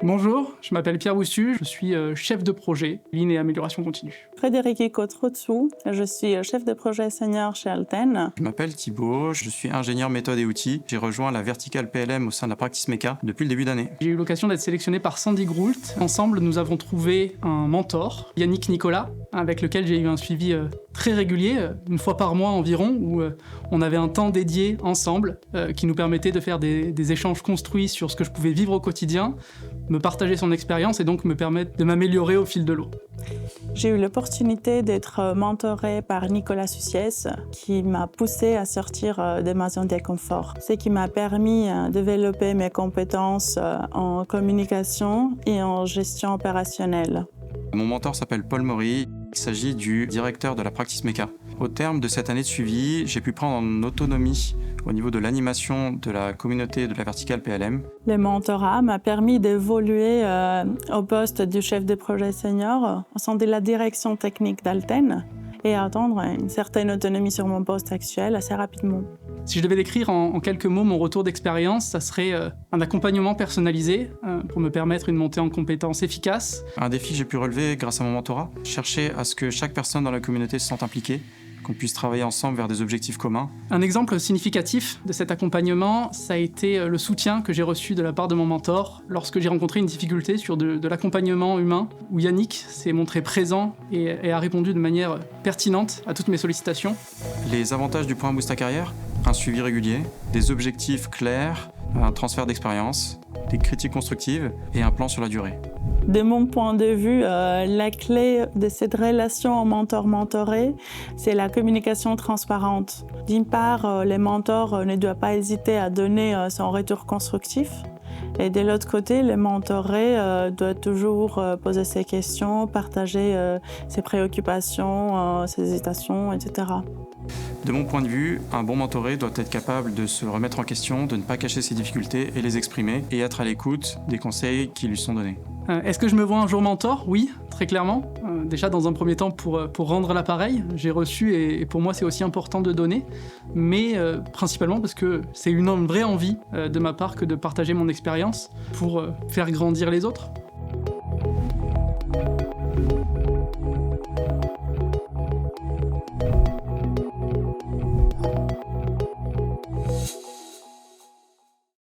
Bonjour, je m'appelle Pierre Boussu, je suis chef de projet Lean et amélioration continue. Frédéric Côte-Rotsou, je suis chef de projet senior chez Alten. Je m'appelle Thibaut, je suis ingénieur méthode et outils. J'ai rejoint la verticale PLM au sein de la Practice Meca depuis le début d'année. J'ai eu l'occasion d'être sélectionné par Sandy Groult. Ensemble, nous avons trouvé un mentor, Yannick Nicolas, avec lequel j'ai eu un suivi très régulier, une fois par mois environ, où on avait un temps dédié ensemble qui nous permettait de faire des échanges construits sur ce que je pouvais vivre au quotidien, me partager son expérience et donc me permettre de m'améliorer au fil de l'eau. J'ai eu l'opportunité d'être mentorée par Nicolas Sussiès, qui m'a poussée à sortir de ma zone de confort. Ce qui m'a permis de développer mes compétences en communication et en gestion opérationnelle. Mon mentor s'appelle Paul Maury, il s'agit du directeur de la Practice Meca. Au terme de cette année de suivi, j'ai pu prendre en autonomie au niveau de l'animation de la communauté de la verticale PLM. Le mentorat m'a permis d'évoluer au poste du chef de projet senior au sein de la direction technique d'Alten et atteindre une certaine autonomie sur mon poste actuel assez rapidement. Si je devais décrire en quelques mots mon retour d'expérience, ça serait un accompagnement personnalisé pour me permettre une montée en compétences efficace. Un défi que j'ai pu relever grâce à mon mentorat, chercher à ce que chaque personne dans la communauté se sente impliquée, qu'on puisse travailler ensemble vers des objectifs communs. Un exemple significatif de cet accompagnement, ça a été le soutien que j'ai reçu de la part de mon mentor lorsque j'ai rencontré une difficulté sur de l'accompagnement humain, où Yannick s'est montré présent et a répondu de manière pertinente à toutes mes sollicitations. Les avantages du programme Boost ta carrière, un suivi régulier, des objectifs clairs, un transfert d'expérience, des critiques constructives et un plan sur la durée. De mon point de vue, la clé de cette relation mentor-mentoré, c'est la communication transparente. D'une part, le mentor ne doit pas hésiter à donner son retour constructif. Et de l'autre côté, le mentoré doit toujours poser ses questions, partager ses préoccupations, ses hésitations, etc. De mon point de vue, un bon mentoré doit être capable de se remettre en question, de ne pas cacher ses difficultés et les exprimer, et être à l'écoute des conseils qui lui sont donnés. Est-ce que je me vois un jour mentor ? Oui, très clairement. Déjà dans un premier temps pour rendre l'appareil, j'ai reçu et pour moi c'est aussi important de donner, mais principalement parce que c'est une vraie envie de ma part que de partager mon expérience pour faire grandir les autres.